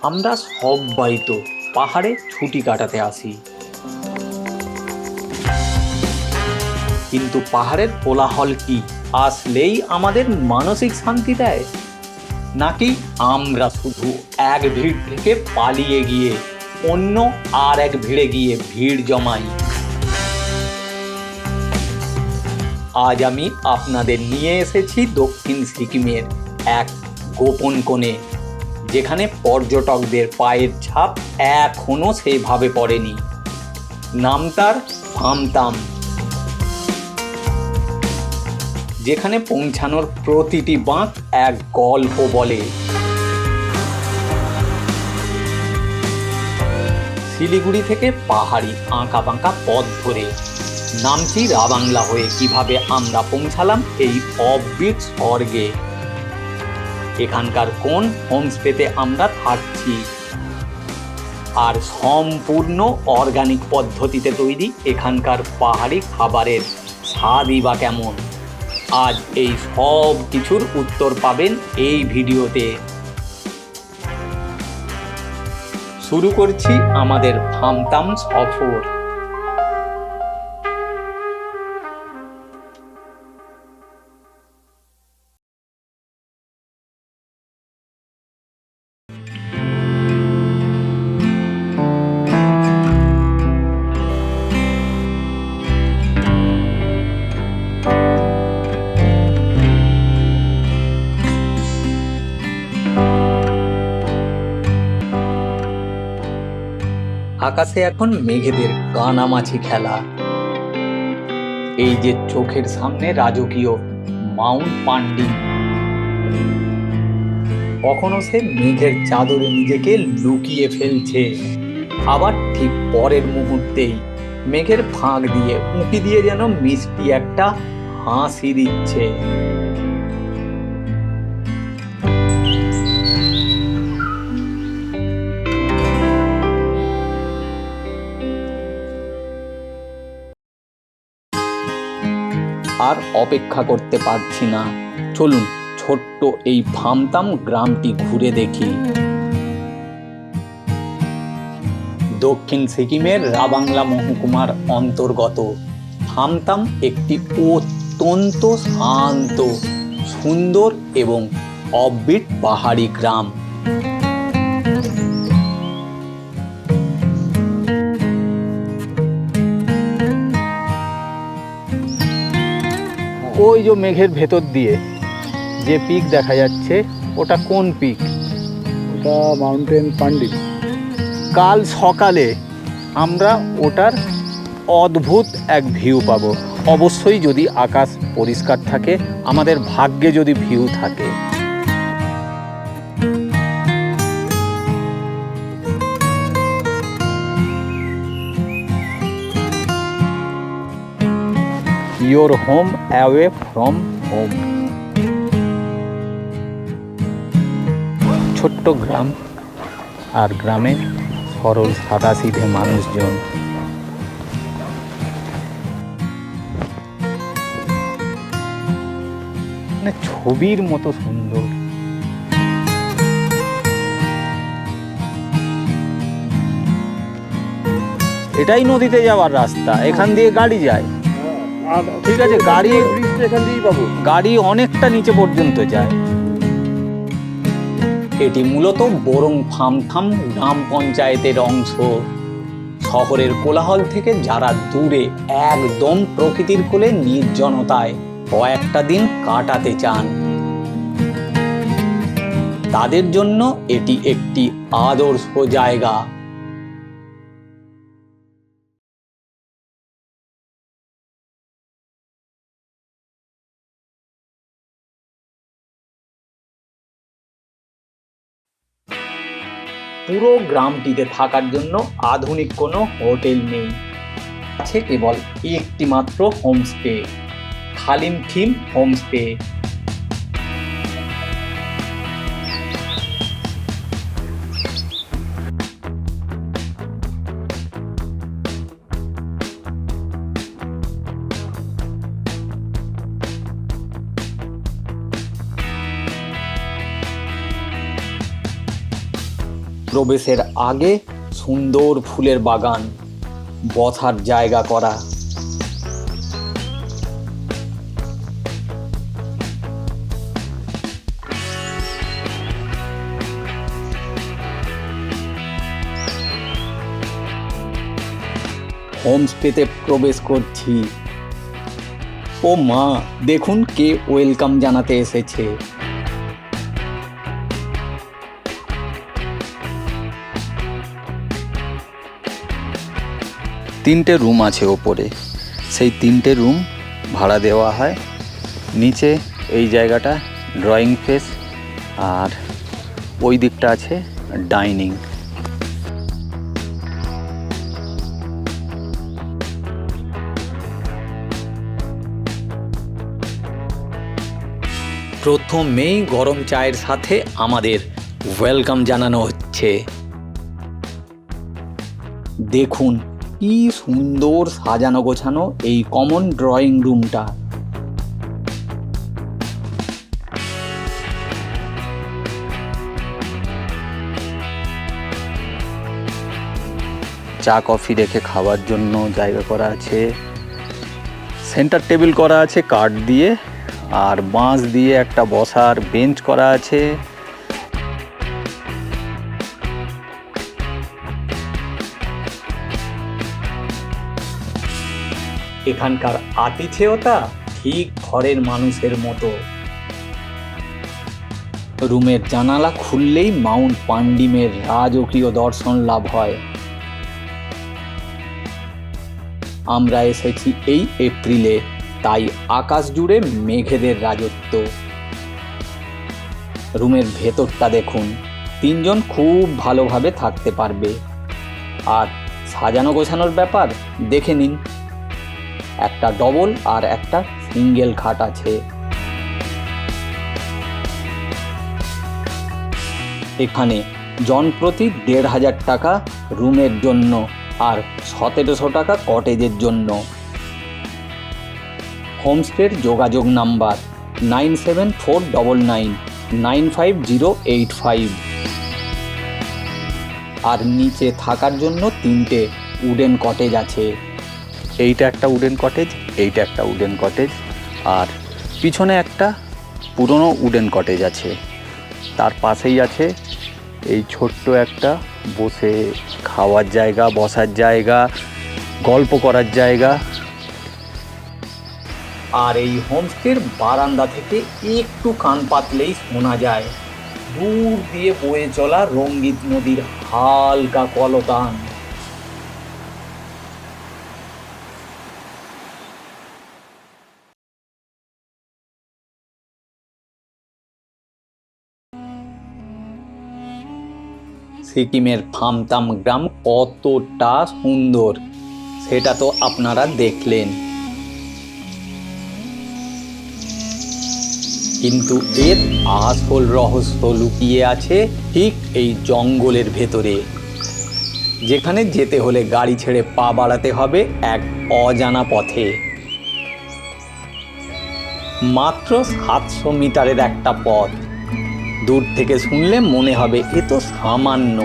আমরা সবাই তো পাহাড়ে ছুটি কাটাতে আসি, কিন্তু পাহাড়ের কোলাহল কি আসলেই আমাদের মানসিক শান্তি দেয়, নাকি আমরা শুধু এক ভিড় থেকে পালিয়ে গিয়ে অন্য আর এক ভিড়ে গিয়ে ভিড় জমাই? আজ আমি আপনাদের নিয়ে এসেছি দক্ষিণ সিকিমের এক গোপন কোণে, যেখানে পর্যটকদের পায়ের ছাপ এখনো সেভাবে পড়েনি। নাম তার ফামতাম, যেখানে পৌঁছানোর প্রতিটি বাঁক এক গল্প বলে। শিলিগুড়ি থেকে পাহাড়ি আঁকা বাঁকা পথ ধরে নামছি রাবাংলা হয়ে কিভাবে আমরা পৌঁছালাম এই অফবিট স্বর্গে। এখানকার কোন হোমস্টেতে আমরা থাকছি, আর সম্পূর্ণ অর্গানিক পদ্ধতিতে তৈরি এখানকার পাহাড়ি খাবারের স্বাদই বা কেমন, আজ এই সব কিছুর উত্তর পাবেন এই ভিডিওতে। শুরু করছি আমাদের ফামতাম সফর। আকাশে এখন মেঘেদের কানামাছি খেলা। এই যে চোখের সামনে রাজকীয় মাউন্ট পান্ডিং, কখনো সে মেঘের চাদরে নিজেকে লুকিয়ে ফেলছে, আবার ঠিক পরের মুহূর্তেই মেঘের ফাঁক দিয়ে উঁকি দিয়ে যেন মিষ্টি একটা হাসি দিচ্ছে। আর অপেক্ষা করতে পারছি না, চলুন ছোট্ট এই ফামতাম গ্রামটি ঘুরে দেখি। দক্ষিণ সিকিমের রাবাংলা মহকুমার অন্তর্গত ফামতাম একটি অত্যন্ত শান্ত, সুন্দর এবং অফবিট পাহাড়ি গ্রাম। ওই যে মেঘের ভেতর দিয়ে যে পিক দেখা যাচ্ছে, ওটা কোন পিক? ওটা মাউন্টেন পান্ডিং। কাল সকালে আমরা ওটার অদ্ভুত এক ভিউ পাবো, অবশ্যই যদি আকাশ পরিষ্কার থাকে, আমাদের ভাগ্যে যদি ভিউ থাকে। Your home away from home. ছোট্ট গ্রাম, আর গ্রামে সরল সাদাসিধে মানুষজন। মানে ছবির মতো সুন্দর। এটাই নদীতে যাওয়ার রাস্তা, এখান দিয়ে গাড়ি যায়। ঠিক আছে, গাড়ি এখান দিয়েই পাবো। গাড়ি অনেকটা নিচে পর্যন্ত যায়। এটি মূলত বোরং ফামতাম গ্রাম পঞ্চায়েতের অংশ। শহরের কোলাহল থেকে যারা দূরে একদম প্রকৃতির কোলে নির্জনতায় কয়েকটা দিন কাটাতে চান, তাদের জন্য এটি একটি আদর্শ জায়গা। পুরো গ্রামটিতে থাকার জন্য আধুনিক কোনো হোটেল নেই, আছে কেবল একটি মাত্র হোমস্টে, খালিম থিম হোমস্টে। প্রবেশের আগে সুন্দর ফুলের বাগান, বসার জায়গা করা। হোমস্টেতে প্রবেশ করছি। ও মা, দেখুন কে ওয়েলকাম জানাতে এসেছে। তিনটে রুম আছে ওপরে, সেই তিনটে রুম ভাড়া দেওয়া হয়। নিচে এই জায়গাটা ড্রয়িং স্পেস, আর ওই দিকটা আছে ডাইনিং। প্রথমেই গরম চায়ের সাথে আমাদের ওয়েলকাম জানানো হচ্ছে। দেখুন কি সুন্দর সাজানো গোছানো এই কমন ড্রয়িং রুমটা। চা কফি রেখে খাওয়ার জন্য জায়গা করা আছে। সেন্টার টেবিল করা আছে কাঠ দিয়ে, আর বাঁশ দিয়ে একটা বসার বেঞ্চ করা আছে। এখানকার আতিথেয়তা ঠিক ঘরের মানুষের মতো। রুমের জানালা খুললেই মাউন্ট পান্ডিমের রাজকীয় দর্শন লাভ হয়। আমরা এসেছি এই এপ্রিলে, তাই আকাশ জুড়ে মেঘেদের রাজত্ব। রুমের ভেতরটা দেখুন, তিনজন খুব ভালোভাবে থাকতে পারবে। আর সাজানো গোছানোর ব্যাপার দেখে নিন, একটা ডবল আর একটা সিঙ্গেল খাট আছে। এখানে জনপ্রতি ১৫০০ টাকা রুমের জন্য আর ১৭০০ টাকা কটেজের জন্য। হোমস্টের যোগাযোগ নাম্বার 9749995085। আর নিচে থাকার জন্য 3টে উডেন কটেজ আছে। এইটা একটা উডেন কটেজ, এইটা একটা উডেন কটেজ, আর পিছনে একটা পুরনো উডেন কটেজ আছে। তার পাশেই আছে এই ছোট্ট একটা বসে খাওয়ার জায়গা, বসার জায়গা, গল্প করার জায়গা। আর এই হোমস্টের বারান্দা থেকে একটু কান পাতলেই শোনা যায় দূর দিয়ে বয়ে চলা রঙ্গিত নদীর হালকা কলতান। সিকিমের ফামতাম গ্রাম কতটা সুন্দর সেটা তো আপনারা দেখলেন, কিন্তু এর আসল রহস্য লুকিয়ে আছে ঠিক এই জঙ্গলের ভেতরে, যেখানে যেতে হলে গাড়ি ছেড়ে পা বাড়াতে হবে এক অজানা পথে। মাত্র ৭০০ মিটারের একটা পথ। দূর থেকে শুনলে মনে হবে এ তো সামান্য,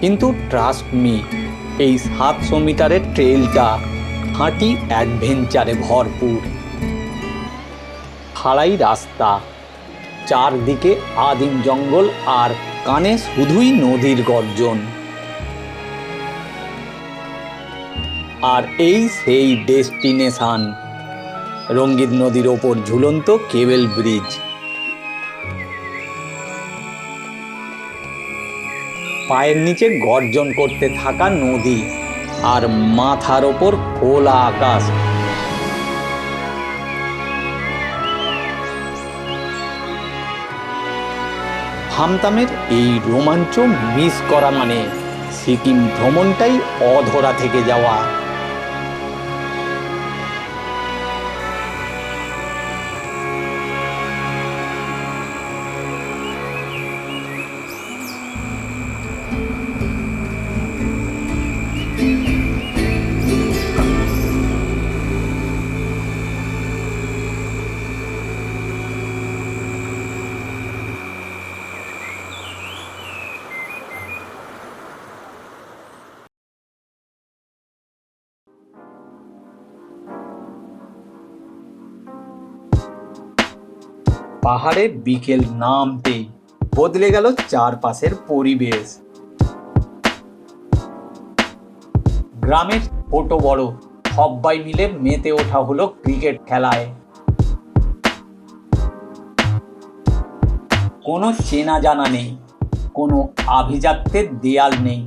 কিন্তু ট্রাস্ট মি, এই ৭০০ মিটারের ট্রেলটা হাঁটি অ্যাডভেঞ্চারে ভরপুর। খাড়াই রাস্তা, চারদিকে আদিম জঙ্গল, আর কানে শুধুই নদীর গর্জন। আর এই সেই ডেস্টিনেশন, রঙ্গিত নদীর ওপর ঝুলন্ত কেবল ব্রিজ। পায়ের নিচে গর্জন করতে থাকা নদী, আর মাথার ওপর খোলা আকাশ। ফামতামের এই রোমাঞ্চ মিস করা মানে সিকিম ভ্রমণটাই অধরা থেকে যাওয়া। পাহাড়ে বিকেল নামতেই বদলে গেল চারপাশের পরিবেশ। গ্রামের ছোট বড় সবাই মিলে মেতে ওঠা হলো ক্রিকেট খেলায়। কোনো চেনা জানা নেই, কোনো আভিজাত্যের দেয়াল নেই,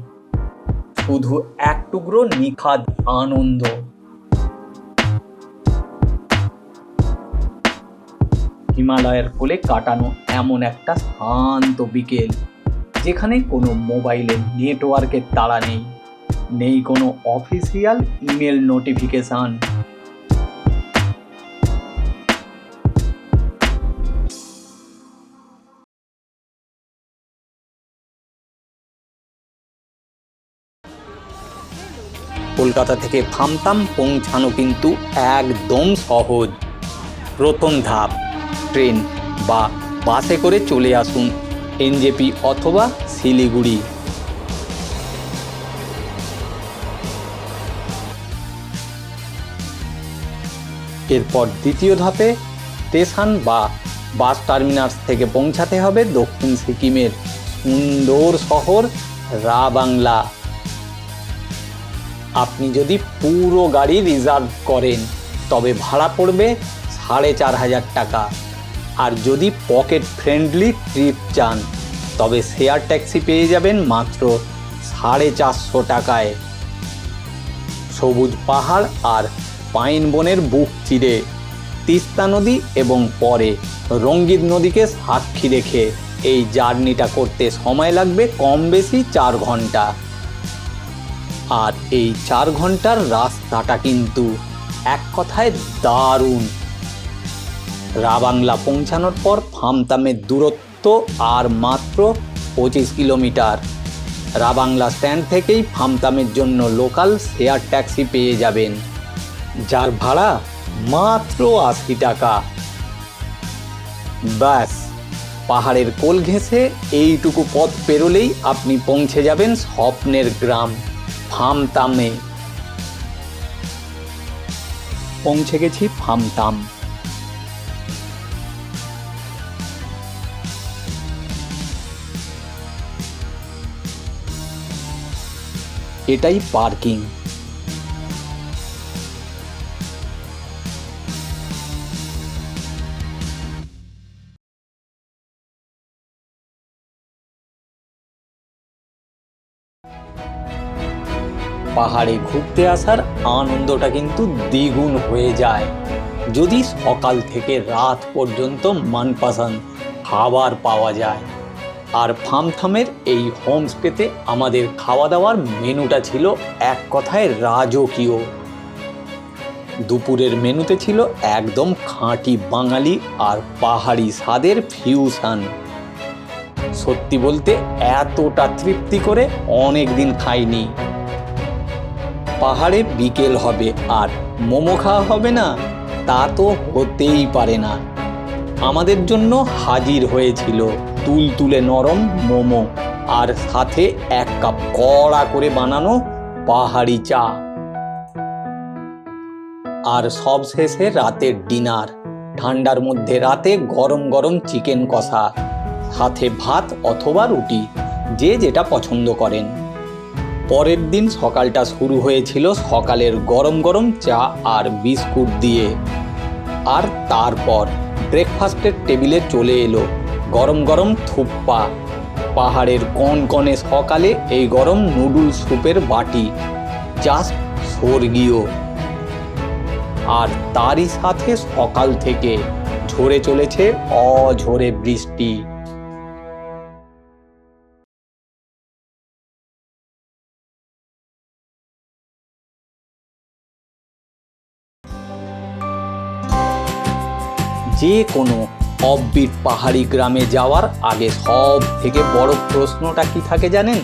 শুধু এক টুকরো নিখাদ আনন্দ। হিমালয়ের কোলে কাটানো এমন একটা শান্ত বিকেল, যেখানে কোনো মোবাইলের নেটওয়ার্কের তাড়া নেই, নেই কোনো অফিসিয়াল ইমেল নোটিফিকেশন। কলকাতা থেকে ফামতাম পৌঁছানো কিন্তু একদম সহজ। প্রথম ধাপ, ট্রেন বা বাসে করে চলে আসুন এনজেপি অথবা শিলিগুড়ি। এরপর দ্বিতীয় ধাপে স্টেশন বা বাস টার্মিনাস থেকে পৌঁছাতে হবে দক্ষিণ সিকিমের সুন্দর শহর রাবাংলা। আপনি যদি পুরো গাড়ি রিজার্ভ করেন তবে ভাড়া পড়বে 4,500 টাকা, আর যদি পকেট ফ্রেন্ডলি ট্রিপ চান তবে শেয়ার ট্যাক্সি পেয়ে যাবেন মাত্র 450 টাকায়। সবুজ পাহাড় আর পাইন বনের বুক চিরে তিস্তা নদী এবং পরে রঙ্গিত নদীকে সাক্ষী রেখে এই জার্নিটা করতে সময় লাগবে কম বেশি 4 ঘন্টা। আর এই 4 ঘন্টার রাস্তাটা কিন্তু এক কথায় দারুণ। রাবাংলা পৌঁছানোর পর ফামতামের দূরত্ব আর মাত্র 25 কিলোমিটার। রাবাংলা স্ট্যান্ড থেকেই ফামতামের জন্য লোকাল শেয়ার ট্যাক্সি পেয়ে যাবেন, যার ভাড়া মাত্র 80 টাকা। ব্যাস, পাহাড়ের কোল ঘেঁষে এইটুকু পথ পেরোলেই আপনি পৌঁছে যাবেন স্বপ্নের গ্রাম ফামতামে। পৌঁছে গেছি ফামতাম। এটাই পার্কিং। পাহাড়ে ঘুরতে আসার আনন্দটা কিন্তু দ্বিগুণ হয়ে যায় যদি সকাল থেকে রাত পর্যন্ত মনপসন্দ খাবার পাওয়া যায়। আর ফামথামের এই হোমস্টেতে আমাদের খাওয়া দাওয়ার মেনুটা ছিল এক কথায় রাজকীয়। দুপুরের মেনুতে ছিল একদম খাঁটি বাঙালি আর পাহাড়ি স্বাদের ফিউশন। সত্যি বলতে এতটা তৃপ্তি করে অনেক দিন খাইনি। পাহাড়ে বিকেল হবে আর মোমো খাওয়া হবে না, তা তো হতেই পারে না। আমাদের জন্য হাজির হয়েছিল তুলতুলে নরম মোমো আর সাথে 1 কাপ কড়া করে বানানো পাহাড়ি চা। আর সব শেষে রাতের ডিনার, ঠান্ডার মধ্যে রাতে গরম গরম চিকেন কষা, সাথে ভাত অথবা রুটি, যে যেটা পছন্দ করেন। পরের দিন সকালটা শুরু হয়েছিল সকালের গরম গরম চা আর বিস্কুট দিয়ে। আর তারপর ব্রেকফাস্টের টেবিলে চলে এলো গরম গরম থুপ্পা। পাহাড়ের কনকনে সকালে এই গরম নুডল স্যুপের বাটি জাস্ট স্বর্গীয়। আর তারই সাথে সকাল থেকে ঝরে চলেছে অঝরে বৃষ্টি। যে কোনো অফবিট পাহাড়ি গ্রামে যাওয়ার আগে সব থেকে বড় প্রশ্নটা কি থাকে জানেন?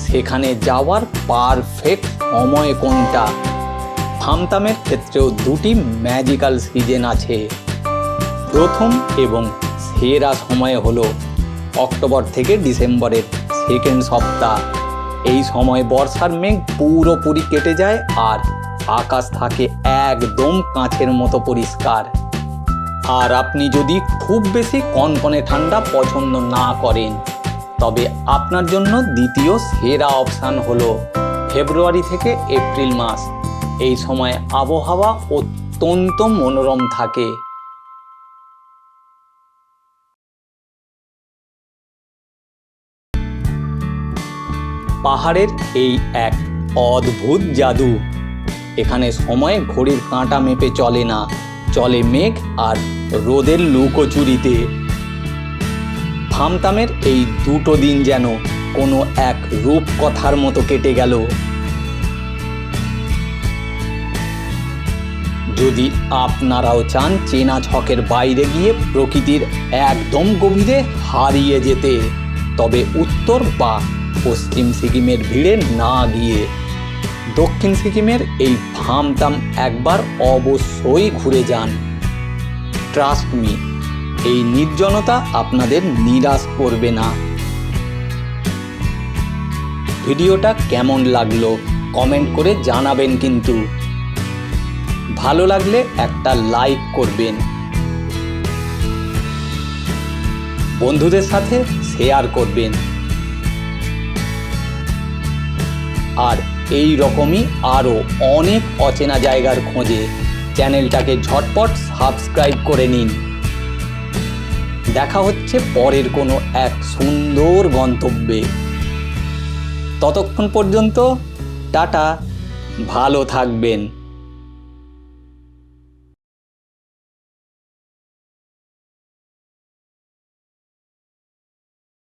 সেখানে যাওয়ার পারফেক্ট সময় কোনটা? ফামতামের ক্ষেত্রেও 2টি ম্যাজিক্যাল সিজন আছে। প্রথম এবং সেরা সময় হলো অক্টোবর থেকে ডিসেম্বরের সেকেন্ড সপ্তাহ। এই সময় বর্ষার মেঘ পুরোপুরি কেটে যায় আর আকাশ থাকে একদম কাঁচের মতো পরিষ্কার। আর আপনি যদি খুব বেশি কনকনে ঠান্ডা পছন্দ না করেন, তবে আপনার জন্য দ্বিতীয় সেরা অপশান হলো ফেব্রুয়ারি থেকে এপ্রিল মাস। এই সময় আবহাওয়া অত্যন্ত মনোরম থাকে। পাহাড়ের এই এক অদ্ভুত জাদু। এখানে সময় ঘড়ির কাঁটা মেপে চলে না, চলে মেঘ আর রোদের লুকোচুরিতে। ফামতামের এই দুটো দিন যেন কোনো এক রূপকথার মতো কেটে গেল। যদি আপনারাও চান চেনা ছকের বাইরে গিয়ে প্রকৃতির একদম গভীরে হারিয়ে যেতে, তবে উত্তর বা পশ্চিম সিকিমের ভিড়ে না গিয়ে দক্ষিণ সিকিমের এই ফামতাম একবার অবশ্যই ঘুরে যান। ট্রাস্ট মি, এই নির্জনতা আপনাদের নিরাশ করবে না। ভিডিওটা কেমন লাগলো কমেন্ট করে জানাবেন, কিন্তু ভালো লাগলে একটা লাইক করবেন, বন্ধুদের সাথে শেয়ার করবেন। আর এই রকমই আরও অনেক অচেনা জায়গার খোঁজে চ্যানেলটাকে ঝটপট সাবস্ক্রাইব করে নিন। দেখা হচ্ছে পরের কোনো এক সুন্দর গন্তব্যে। ততক্ষণ পর্যন্ত টাটা, ভালো থাকবেন।